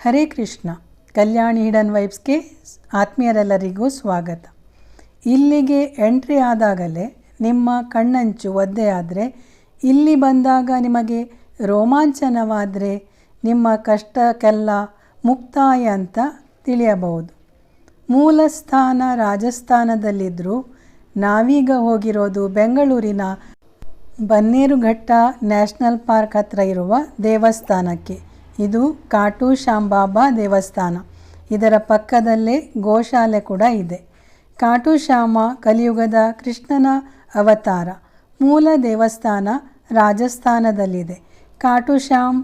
ಹರೇ ಕೃಷ್ಣ. ಕಲ್ಯಾಣಿ hidden ವೈಬ್ಸ್ಗೆ ಆತ್ಮೀಯರೆಲ್ಲರಿಗೂ ಸ್ವಾಗತ. ಇಲ್ಲಿಗೆ entry ಆದಾಗಲೇ ನಿಮ್ಮ ಕಣ್ಣಂಚು ಒದ್ದೆಯಾದರೆ, ಇಲ್ಲಿ ಬಂದಾಗ ನಿಮಗೆ ರೋಮಾಂಚನವಾದರೆ ನಿಮ್ಮ ಕಷ್ಟಕ್ಕೆಲ್ಲ ಮುಕ್ತಾಯ ಅಂತ ತಿಳಿಯಬಹುದು. ಮೂಲ ಸ್ಥಾನ ರಾಜಸ್ಥಾನದಲ್ಲಿದ್ದರೂ ನಾವೀಗ ಹೋಗಿರೋದು ಬೆಂಗಳೂರಿನ ಬನ್ನೇರುಘಟ್ಟ ನ್ಯಾಷನಲ್ ಪಾರ್ಕ್ ಹತ್ರ ಇರುವ ದೇವಸ್ಥಾನಕ್ಕೆ. ಇದು ಕಾಟು ಶ್ಯಾಮ್ ಬಾಬಾ ದೇವಸ್ಥಾನ. ಇದರ ಪಕ್ಕದಲ್ಲೇ ಗೋಶಾಲೆ ಕೂಡ ಇದೆ. ಕಾಟು ಶ್ಯಾಮ ಕಲಿಯುಗದ ಕೃಷ್ಣನ ಅವತಾರ. ಮೂಲ ದೇವಸ್ಥಾನ ರಾಜಸ್ಥಾನದಲ್ಲಿದೆ. ಕಾಟು ಶ್ಯಾಮ್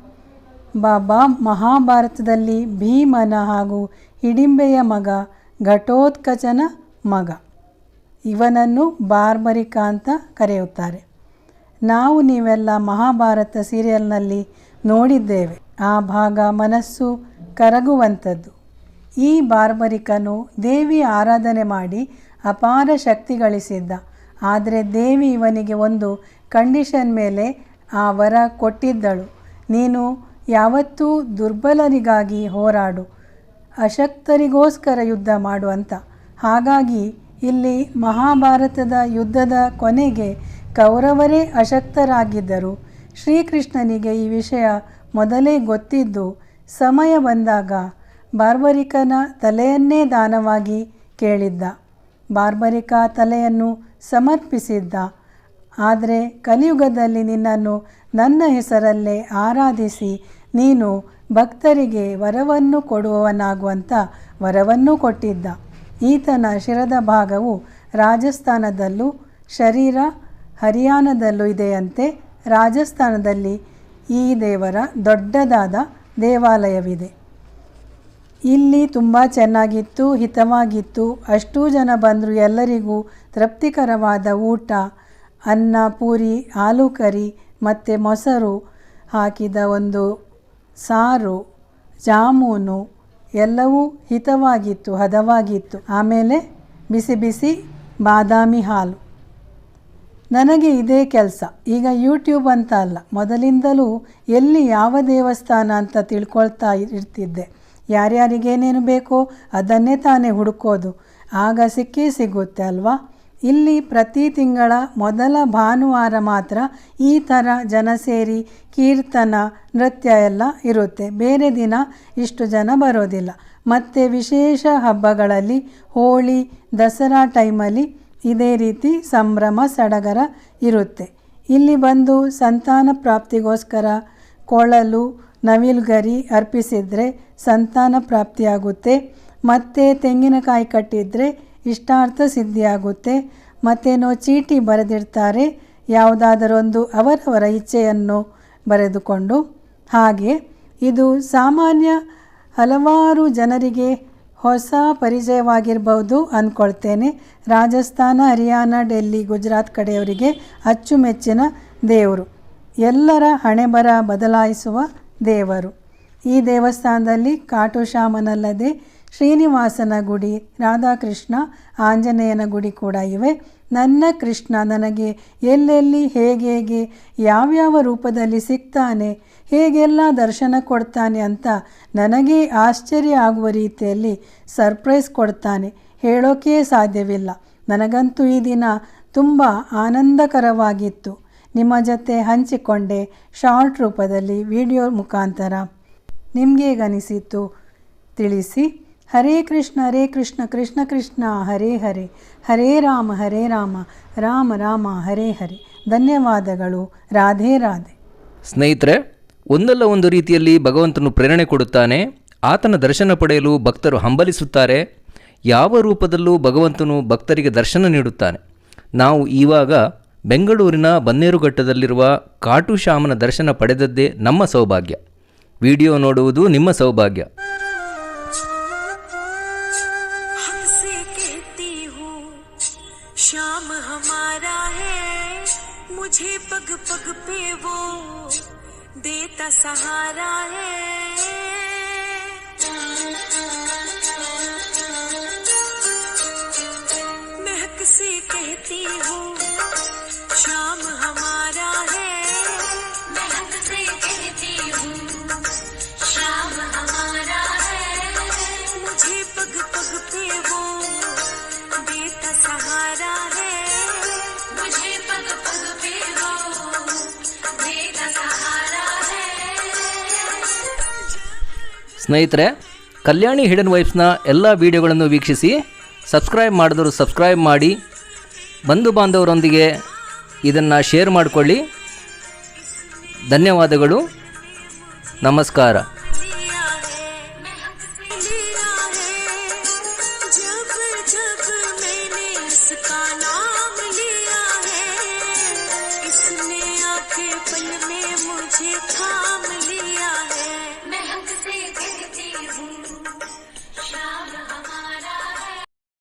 ಬಾಬಾ ಮಹಾಭಾರತದಲ್ಲಿ ಭೀಮನ ಹಾಗೂ ಹಿಡಿಂಬೆಯ ಮಗ, ಘಟೋತ್ಕಚನ ಮಗ. ಇವನನ್ನು ಬಾರ್ಬರಿಕ ಅಂತ ಕರೆಯುತ್ತಾರೆ. ನೀವೆಲ್ಲ ಮಹಾಭಾರತ ಸೀರಿಯಲ್ನಲ್ಲಿ ನೋಡಿದ್ದೇವೆ. ಆ ಭಾಗ ಮನಸ್ಸು ಕರಗುವಂಥದ್ದು. ಈ ಬಾರ್ಬರಿಕನು ದೇವಿ ಆರಾಧನೆ ಮಾಡಿ ಅಪಾರ ಶಕ್ತಿ ಗಳಿಸಿದ್ದ. ಆದರೆ ದೇವಿ ಇವನಿಗೆ ಒಂದು ಕಂಡೀಷನ್ ಮೇಲೆ ಆ ವರ ಕೊಟ್ಟಿದ್ದಳು. ನೀನು ಯಾವತ್ತೂ ದುರ್ಬಲರಿಗಾಗಿ ಹೋರಾಡು, ಅಶಕ್ತರಿಗೋಸ್ಕರ ಯುದ್ಧ ಮಾಡು ಅಂತ. ಹಾಗಾಗಿ ಇಲ್ಲಿ ಮಹಾಭಾರತದ ಯುದ್ಧದ ಕೊನೆಗೆ ಕೌರವರೇ ಅಶಕ್ತರಾಗಿದ್ದರು. ಶ್ರೀಕೃಷ್ಣನಿಗೆ ಈ ವಿಷಯ ಮೊದಲೇ ಗೊತ್ತಿದ್ದು ಸಮಯ ಬಂದಾಗ ಬಾರ್ಬರಿಕನ ತಲೆಯನ್ನೇ ದಾನವಾಗಿ ಕೇಳಿದ್ದ. ಬಾರ್ಬರಿಕ ತಲೆಯನ್ನು ಸಮರ್ಪಿಸಿದ್ದ. ಆದರೆ ಕಲಿಯುಗದಲ್ಲಿ ನಿನ್ನನ್ನು ನನ್ನ ಹೆಸರಲ್ಲೇ ಆರಾಧಿಸಿ ನೀನು ಭಕ್ತರಿಗೆ ವರವನ್ನು ಕೊಡುವವನಾಗುವಂಥ ವರವನ್ನು ಕೊಟ್ಟಿದ್ದ. ಈತನ ಶಿರದ ಭಾಗವು ರಾಜಸ್ಥಾನದಲ್ಲೂ ಶರೀರ ಹರಿಯಾಣದಲ್ಲೂ ಇದೆಯಂತೆ. ರಾಜಸ್ಥಾನದಲ್ಲಿ ಈ ದೇವರ ದೊಡ್ಡದಾದ ದೇವಾಲಯವಿದೆ. ಇಲ್ಲಿ ತುಂಬ ಚೆನ್ನಾಗಿತ್ತು, ಹಿತವಾಗಿತ್ತು. ಅಷ್ಟೂ ಜನ ಬಂದರೂ ಎಲ್ಲರಿಗೂ ತೃಪ್ತಿಕರವಾದ ಊಟ, ಅನ್ನ, ಪೂರಿ, ಆಲೂ ಕರಿ ಮತ್ತು ಮೊಸರು ಹಾಕಿದ ಒಂದು ಸಾರು, ಜಾಮೂನು ಎಲ್ಲವೂ ಹಿತವಾಗಿತ್ತು, ಹದವಾಗಿತ್ತು. ಆಮೇಲೆ ಬಿಸಿ ಬಿಸಿ ಬಾದಾಮಿ ಹಾಲು. ನನಗೆ ಇದೇ ಕೆಲಸ. ಈಗ ಯೂಟ್ಯೂಬ್ ಅಂತ ಅಲ್ಲ, ಮೊದಲಿಂದಲೂ ಎಲ್ಲಿ ಯಾವ ದೇವಸ್ಥಾನ ಅಂತ ತಿಳ್ಕೊಳ್ತಾ ಇರ್ತಿದ್ದೆ. ಯಾರ್ಯಾರಿಗೇನೇನು ಬೇಕೋ ಅದನ್ನೇ ತಾನೇ ಹುಡುಕೋದು. ಆಗ ಸಿಕ್ಕೇ ಸಿಗುತ್ತೆ ಅಲ್ವಾ. ಇಲ್ಲಿ ಪ್ರತಿ ತಿಂಗಳ ಮೊದಲ ಭಾನುವಾರ ಮಾತ್ರ ಈ ಥರ ಜನ ಸೇರಿ ಕೀರ್ತನ, ನೃತ್ಯ ಎಲ್ಲ ಇರುತ್ತೆ. ಬೇರೆ ದಿನ ಇಷ್ಟು ಜನ ಬರೋದಿಲ್ಲ. ಮತ್ತು ವಿಶೇಷ ಹಬ್ಬಗಳಲ್ಲಿ, ಹೋಳಿ, ದಸರಾ ಟೈಮಲ್ಲಿ ಇದೇ ರೀತಿ ಸಂಭ್ರಮ ಸಡಗರ ಇರುತ್ತೆ. ಇಲ್ಲಿ ಬಂದು ಸಂತಾನ ಪ್ರಾಪ್ತಿಗೋಸ್ಕರ ಕೊಳಲು, ನವಿಲುಗರಿ ಅರ್ಪಿಸಿದರೆ ಸಂತಾನ ಪ್ರಾಪ್ತಿಯಾಗುತ್ತೆ. ಮತ್ತು ತೆಂಗಿನಕಾಯಿ ಕಟ್ಟಿದರೆ ಇಷ್ಟಾರ್ಥ ಸಿದ್ಧಿಯಾಗುತ್ತೆ. ಮತ್ತೇನೋ ಚೀಟಿ ಬರೆದಿರ್ತಾರೆ, ಯಾವುದಾದರೊಂದು ಅವರವರ ಇಚ್ಛೆಯನ್ನು ಬರೆದುಕೊಂಡು. ಹಾಗೆ ಇದು ಸಾಮಾನ್ಯ ಹಲವಾರು ಜನರಿಗೆ ಹೊಸ ಪರಿಚಯವಾಗಿರ್ಬೋದು ಅಂದ್ಕೊಳ್ತೇನೆ. ರಾಜಸ್ಥಾನ, ಹರಿಯಾಣ, ಡೆಲ್ಲಿ, ಗುಜರಾತ್ ಕಡೆಯವರಿಗೆ ಅಚ್ಚುಮೆಚ್ಚಿನ ದೇವರು, ಎಲ್ಲರ ಹಣೆಬರ ಬದಲಾಯಿಸುವ ದೇವರು. ಈ ದೇವಸ್ಥಾನದಲ್ಲಿ ಕಾಟು ಶ್ಯಾಮನಲ್ಲದೆ ಶ್ರೀನಿವಾಸನ ಗುಡಿ, ರಾಧಾಕೃಷ್ಣ, ಆಂಜನೇಯನ ಗುಡಿ ಕೂಡ ಇವೆ. ನನ್ನ ಕೃಷ್ಣ ನನಗೆ ಎಲ್ಲೆಲ್ಲಿ ಹೇಗೆ ಯಾವ್ಯಾವ ರೂಪದಲ್ಲಿ ಸಿಗ್ತಾನೆ, ಹೇಗೆಲ್ಲ ದರ್ಶನ ಕೊಡ್ತಾನೆ ಅಂತ ನನಗೇ ಆಶ್ಚರ್ಯ ಆಗುವ ರೀತಿಯಲ್ಲಿ ಸರ್ಪ್ರೈಸ್ ಕೊಡ್ತಾನೆ. ಹೇಳೋಕೆ ಸಾಧ್ಯವಿಲ್ಲ. ನನಗಂತೂ ಈ ದಿನ ತುಂಬ ಆನಂದಕರವಾಗಿತ್ತು. ನಿಮ್ಮ ಜೊತೆ ಹಂಚಿಕೊಂಡೆ ಶಾರ್ಟ್ ರೂಪದಲ್ಲಿ, ವಿಡಿಯೋ ಮುಖಾಂತರ. ನಿಮಗೇಗನಿಸಿತು ತಿಳಿಸಿ. ಹರೇ ಕೃಷ್ಣ ಕೃಷ್ಣ ಕೃಷ್ಣ ಹರೇ ಹರೇ, ಹರೇ ರಾಮ ರಾಮ ರಾಮ ಹರೇ ಹರೇ. ಧನ್ಯವಾದಗಳು. ರಾಧೇ ರಾಧೆ. ಸ್ನೇಹಿತರೆ, ಒಂದಲ್ಲ ಒಂದು ರೀತಿಯಲ್ಲಿ ಭಗವಂತನು ಪ್ರೇರಣೆ ಕೊಡುತ್ತಾನೆ. ಆತನ ದರ್ಶನ ಪಡೆಯಲು ಭಕ್ತರು ಹಂಬಲಿಸುತ್ತಾರೆ. ಯಾವ ರೂಪದಲ್ಲೂ ಭಗವಂತನು ಭಕ್ತರಿಗೆ ದರ್ಶನ ನೀಡುತ್ತಾನೆ. ನಾವು ಇವಾಗ ಬೆಂಗಳೂರಿನ ಬನ್ನೇರುಘಟ್ಟದಲ್ಲಿರುವ ಕಾಟು ಶ್ಯಾಮನ ದರ್ಶನ ಪಡೆದದ್ದೇ ನಮ್ಮ ಸೌಭಾಗ್ಯ. ವಿಡಿಯೋ ನೋಡುವುದು ನಿಮ್ಮ ಸೌಭಾಗ್ಯ. श्याम हमारा है, मुझे पग पग पे वो देता सहारा है। महक से कहती हूँ श्याम हमारा है, महक से कहती हूँ श्याम हमारा पग पग पे वो देता सहारा है, मुझे पग पग पे वो देता सहारा है। ಸ್ನೇಹಿತರೆ, ಕಲ್ಯಾಣಿ ಹಿಡನ್ ವೈಬ್ಸ್ನ ಎಲ್ಲ ವಿಡಿಯೋಗಳನ್ನು ವೀಕ್ಷಿಸಿ. ಸಬ್ಸ್ಕ್ರೈಬ್ ಮಾಡಿದವರು ಸಬ್ಸ್ಕ್ರೈಬ್ ಮಾಡಿ, ಬಂಧು ಬಾಂಧವರೊಂದಿಗೆ ಇದನ್ನು ಶೇರ್ ಮಾಡಿಕೊಳ್ಳಿ. ಧನ್ಯವಾದಗಳು. ನಮಸ್ಕಾರ.